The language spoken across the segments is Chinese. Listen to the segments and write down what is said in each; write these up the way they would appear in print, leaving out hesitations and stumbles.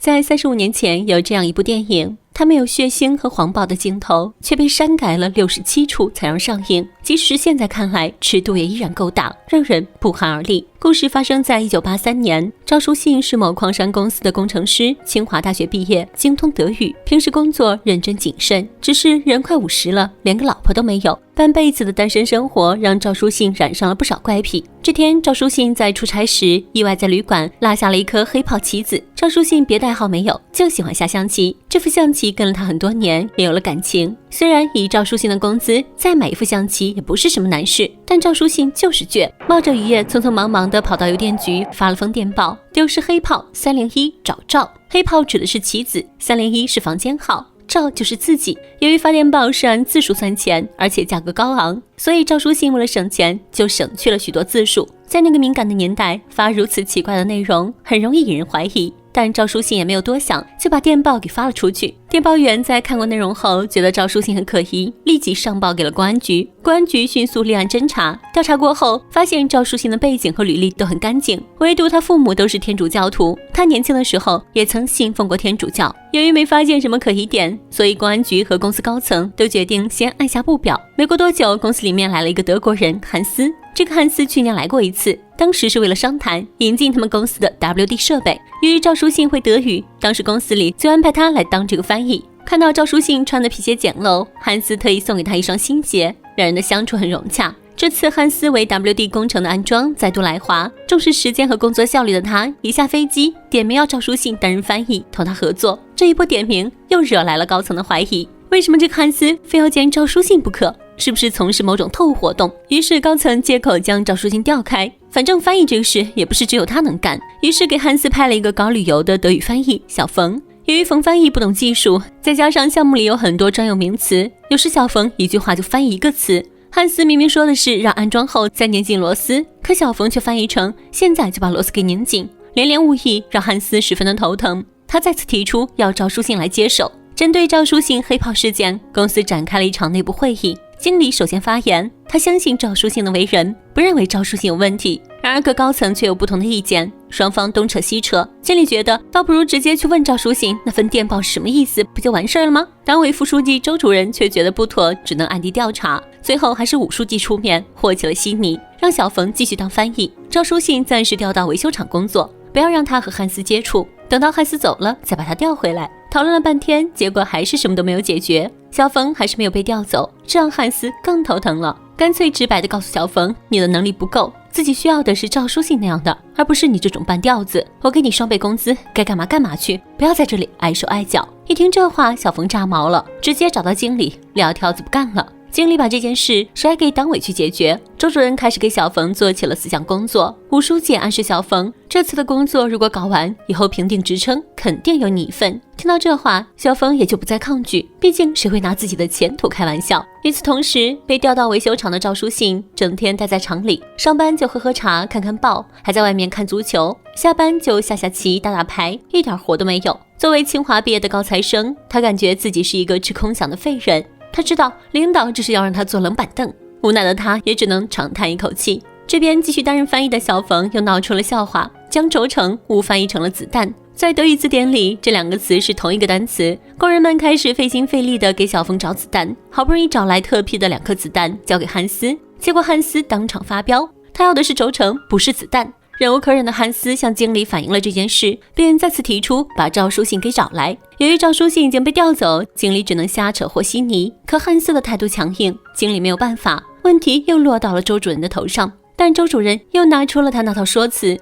在35年前有这样一部电影，它没有血腥和黄暴的镜头，却被删改了67处才让上映。即使现在看来，尺度也依然够大，让人不寒而栗。故事发生在1983年，赵书信是某矿山公司的工程师，清华大学毕业，精通德语，平时工作认真谨慎。只是人快50了，连个老婆都没有，半辈子的单身生活让赵书信染上了不少怪癖。这天，赵书信在出差时，意外在旅馆落下了一颗黑炮棋子。赵书信别的爱好没有，就喜欢下象棋。这副象棋跟了他很多年，也有了感情。虽然以赵书信的工资，再买一副象棋也不是什么难事，但赵书信就是倔，冒着雨夜匆匆忙忙地跑到邮电局发了封电报，丢失黑炮301找赵。黑炮指的是棋子，301是房间号，赵就是自己。由于发电报是按字数算钱，而且价格高昂，所以赵书信为了省钱，就省去了许多字数。在那个敏感的年代，发如此奇怪的内容，很容易引人怀疑。但赵书信也没有多想，就把电报给发了出去。电报员在看过内容后，觉得赵书信很可疑，立即上报给了公安局。公安局迅速立案侦查，调查过后，发现赵书信的背景和履历都很干净，唯独他父母都是天主教徒，他年轻的时候也曾信奉过天主教。由于没发现什么可疑点，所以公安局和公司高层都决定先按下不表。没过多久，公司里面来了一个德国人汉斯。这个汉斯去年来过一次，当时是为了商谈引进他们公司的 WD 设备。由于赵书信会德语，当时公司里就安排他来当这个翻译。看到赵书信穿的皮鞋简陋，汉斯特意送给他一双新鞋，两人的相处很融洽。这次汉斯为 WD 工程的安装再度来华，重视时间和工作效率的他，一下飞机点名要赵书信担任翻译，同他合作。这一波点名又惹来了高层的怀疑，为什么这个汉斯非要见赵书信不可？是不是从事某种特务活动？于是高层借口将赵书信调开，反正翻译这个事也不是只有他能干，于是给汉斯派了一个搞旅游的德语翻译小冯。由于冯翻译不懂技术，再加上项目里有很多专有名词，有时小冯一句话就翻译一个词。汉斯明明说的是让安装后再拧紧螺丝，可小冯却翻译成现在就把螺丝给拧紧，连连误译让汉斯十分的头疼。他再次提出要赵书信来接手。针对赵书信黑炮事件，公司展开了一场内部会议。经理首先发言，他相信赵书信的为人，不认为赵书信有问题。然而各高层却有不同的意见，双方东扯西扯。经理觉得倒不如直接去问赵书信那份电报是什么意思，不就完事了吗？党委副书记周主任却觉得不妥，只能暗地调查。最后还是武书记出面和起了稀泥，让小冯继续当翻译，赵书信暂时调到维修厂工作，不要让他和汉斯接触，等到汉斯走了再把他调回来。讨论了半天，结果还是什么都没有解决，小冯还是没有被调走，这让汉斯更头疼了，干脆直白地告诉小冯，你的能力不够，自己需要的是赵书信那样的，而不是你这种半吊子，我给你双倍工资，该干嘛干嘛去，不要在这里碍手碍脚。一听这话，小冯炸毛了，直接找到经理撂挑子不干了。经理把这件事甩给党委去解决，周主任开始给小冯做起了思想工作。吴书记暗示小冯，这次的工作如果搞完，以后评定职称肯定有你一份。听到这话，小冯也就不再抗拒，毕竟谁会拿自己的前途开玩笑。与此同时，被调到维修厂的赵书信整天待在厂里，上班就喝喝茶看看报，还在外面看足球，下班就下下棋打打牌，一点活都没有。作为清华毕业的高材生，他感觉自己是一个吃空饷的废人。他知道领导只是要让他坐冷板凳，无奈的他也只能长叹一口气。这边继续担任翻译的小冯又闹出了笑话，将轴承误翻译成了子弹。在德语字典里，这两个词是同一个单词。工人们开始费心费力地给小冯找子弹，好不容易找来特批的2颗子弹交给汉斯，结果汉斯当场发飙，他要的是轴承，不是子弹。忍无可忍的汉斯向经理反映了这件事，便再次提出把赵书信给找来。由于赵书信已经被调走，经理只能瞎扯和稀泥。可汉斯的态度强硬，经理没有办法，问题又落到了周主任的头上。但周主任又拿出了他那套说辞，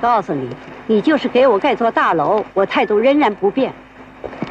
告诉你，你就是给我盖座大楼，我态度仍然不变。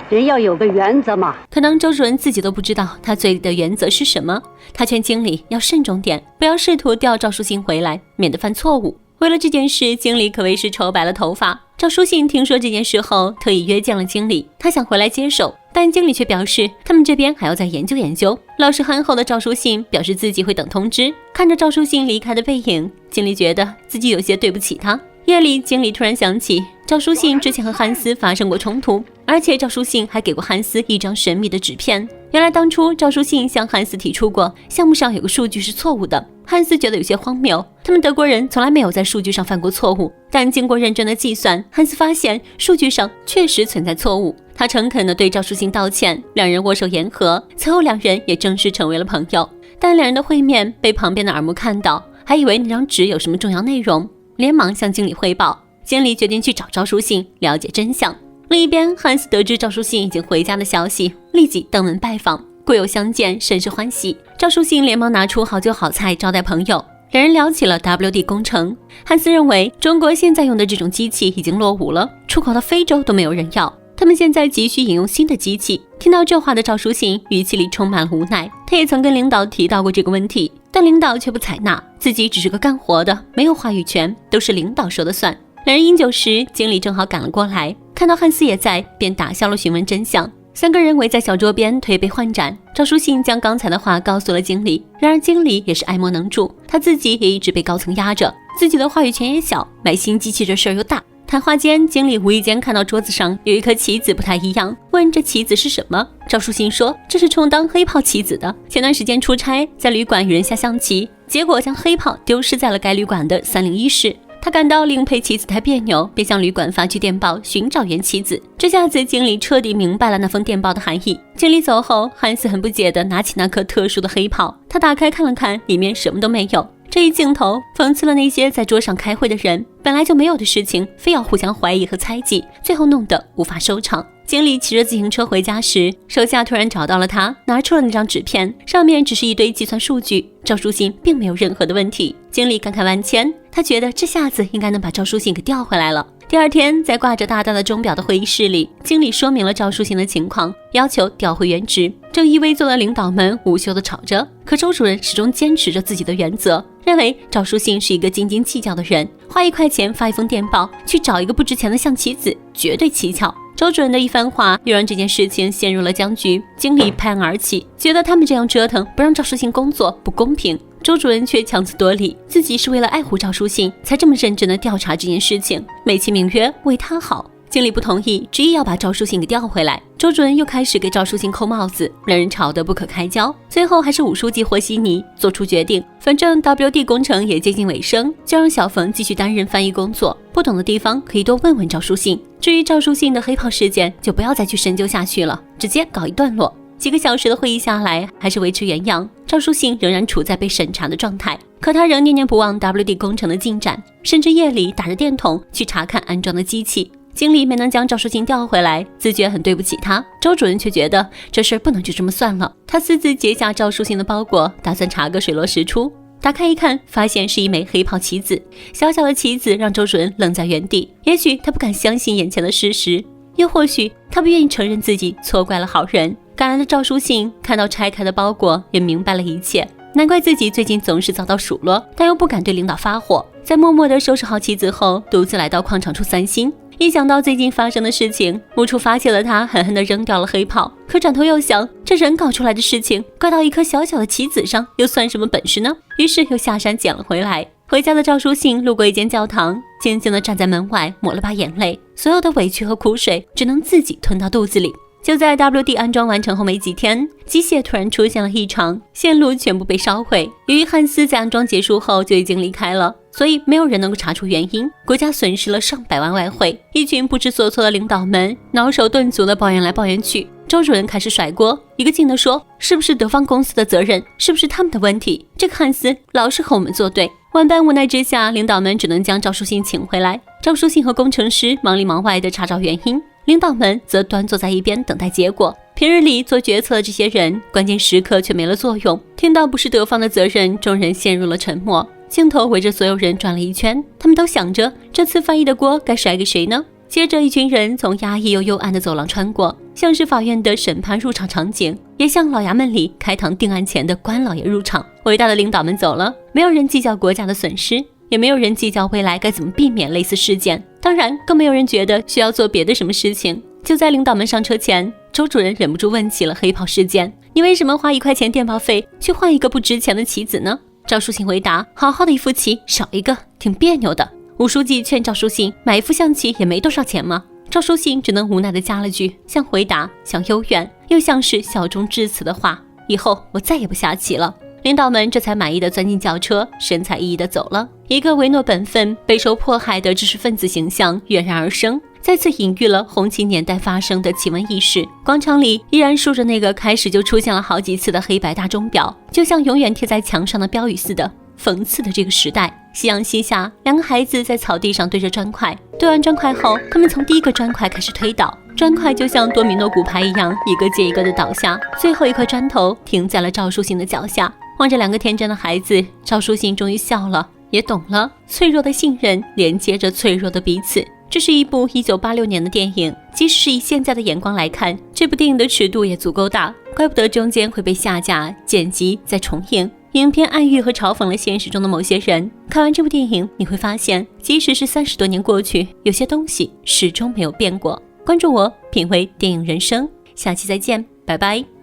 人要有个原则嘛。可能周主任自己都不知道他嘴里的原则是什么。他劝经理要慎重点，不要试图调赵书信回来，免得犯错误。为了这件事，经理可谓是愁白了头发。赵书信听说这件事后，特意约见了经理，他想回来接手，但经理却表示他们这边还要再研究研究。老实憨厚的赵书信表示自己会等通知。看着赵书信离开的背影，经理觉得自己有些对不起他。夜里，经理突然想起赵书信之前和汉斯发生过冲突，而且赵书信还给过汉斯一张神秘的纸片。原来当初赵书信向汉斯提出过项目上有个数据是错误的，汉斯觉得有些荒谬，他们德国人从来没有在数据上犯过错误，但经过认真的计算，汉斯发现数据上确实存在错误。他诚恳地对赵书信道歉，两人握手言和，此后两人也正式成为了朋友。但两人的会面被旁边的耳目看到，还以为那张纸有什么重要内容，连忙向经理汇报。经理决定去找赵书信了解真相。另一边，汉斯得知赵书信已经回家的消息，立即登门拜访，故友相见，甚是欢喜。赵书信连忙拿出好酒好菜招待朋友，两人聊起了 WD 工程。汉斯认为中国现在用的这种机器已经落伍了，出口到非洲都没有人要，他们现在急需引用新的机器。听到这话的赵书信语气里充满了无奈，他也曾跟领导提到过这个问题，但领导却不采纳，自己只是个干活的，没有话语权，都是领导说了算。两人饮酒时，经理正好赶了过来，看到汉斯也在，便打消了询问真相。三个人围在小桌边推杯换盏，赵书信将刚才的话告诉了经理，然而经理也是爱莫能助，他自己也一直被高层压着，自己的话语权也小，买新机器这事儿又大。谈话间，经理无意间看到桌子上有一颗棋子不太一样，问这棋子是什么。赵书信说这是充当黑炮棋子的，前段时间出差，在旅馆与人下象棋，结果将黑炮丢失在了该旅馆的301室。他感到另配棋子太别扭，便向旅馆发去电报寻找原棋子。这下子经理彻底明白了那封电报的含义。经理走后，汉斯很不解地拿起那颗特殊的黑炮，他打开看了看，里面什么都没有。这一镜头讽刺了那些在桌上开会的人，本来就没有的事情，非要互相怀疑和猜忌，最后弄得无法收场。经理骑着自行车回家时，手下突然找到了他，拿出了那张纸片，上面只是一堆计算数据，赵书信并没有任何的问题。经理感慨万千，他觉得这下子应该能把赵书信给调回来了。第二天，在挂着大大的钟表的会议室里，经理说明了赵书信的情况，要求调回原职。正依危坐的领导们无休地吵着，可周主任始终坚持着自己的原则，认为赵书信是一个斤斤计较的人，花1块钱发一封电报去找一个不值钱的象棋子，绝对蹊跷。周主任的一番话又让这件事情陷入了僵局，经理拍案而起，觉得他们这样折腾不让赵书信工作不公平。周主任却强词夺理，自己是为了爱护赵书信才这么认真地调查这件事情，美其名曰为他好。经理不同意，执意要把赵书信给调回来。周主任又开始给赵书信扣帽子，两人吵得不可开交。最后还是武书记和稀泥做出决定，反正 WD 工程也接近尾声，就让小冯继续担任翻译工作，不懂的地方可以多问问赵书信。至于赵书信的黑炮事件，就不要再去深究下去了，直接搞一段落。几个小时的会议下来，还是维持原样，赵书信仍然处在被审查的状态，可他仍念念不忘 WD 工程的进展，甚至夜里打着电筒去查看安装的机器。经理没能将赵书信调回来，自觉很对不起他，周主任却觉得这事儿不能就这么算了。他私自截下赵书信的包裹，打算查个水落石出。打开一看，发现是一枚黑炮棋子，小小的棋子让周主任愣在原地。也许他不敢相信眼前的事实，又或许他不愿意承认自己错怪了好人。赶来的赵书信看到拆开的包裹，也明白了一切，难怪自己最近总是遭到数落，但又不敢对领导发火。在默默地收拾好棋子后，独自来到矿场处散心。一想到最近发生的事情，无处发泄的他狠狠地扔掉了黑炮。可转头又想，这人搞出来的事情怪到一颗小小的棋子上，又算什么本事呢？于是又下山捡了回来。回家的赵书信路过一间教堂，静静地站在门外，抹了把眼泪，所有的委屈和苦水只能自己吞到肚子里。就在 WD 安装完成后没几天，机械突然出现了异常，线路全部被烧毁。由于汉斯在安装结束后就已经离开了，所以没有人能够查出原因，国家损失了上百万外汇。一群不知所措的领导们挠手顿足的抱怨来抱怨去，周主任开始甩锅，一个劲地说是不是德方公司的责任，是不是他们的问题，这个汉斯老是和我们作对。万般无奈之下，领导们只能将赵书信请回来。赵书信和工程师忙里忙外的查找原因，领导们则端坐在一边等待结果。平日里做决策的这些人，关键时刻却没了作用。听到不是德方的责任，众人陷入了沉默。镜头围着所有人转了一圈，他们都想着这次翻译的锅该甩给谁呢？接着一群人从压抑又幽暗的走廊穿过，像是法院的审判入场场景，也像老衙门里开堂定案前的官老爷入场。伟大的领导们走了，没有人计较国家的损失，也没有人计较未来该怎么避免类似事件，当然更没有人觉得需要做别的什么事情。就在领导们上车前，周主任忍不住问起了黑炮事件，你为什么花1块钱电报费去换一个不值钱的棋子呢？赵书信回答，好好的一副棋少一个挺别扭的。武书记劝赵书信买一副象棋也没多少钱嘛，赵书信只能无奈地加了句，像回答，像幽怨，又像是笑中至此的话，以后我再也不下棋了。领导们这才满意的钻进轿车，神采奕奕的走了。一个唯诺本分、备受迫害的知识分子形象跃然而生，再次隐喻了红旗年代发生的奇闻异事。广场里依然竖着那个开始就出现了好几次的黑白大钟表，就像永远贴在墙上的标语似的，讽刺的这个时代。夕阳西下，两个孩子在草地上对着砖块，对完砖块后，他们从第一个砖块开始推倒，砖块就像多米诺骨牌一样，一个接一个的倒下，最后一颗砖头停在了赵书信的脚下。望着两个天真的孩子，赵书信终于笑了，也懂了脆弱的信任连接着脆弱的彼此。这是一部1986年的电影，即使是以现在的眼光来看，这部电影的尺度也足够大，怪不得中间会被下架、剪辑再重映。影片暗喻和嘲讽了现实中的某些人。看完这部电影，你会发现，即使是30多年过去，有些东西始终没有变过。关注我，品味电影人生，下期再见，拜拜。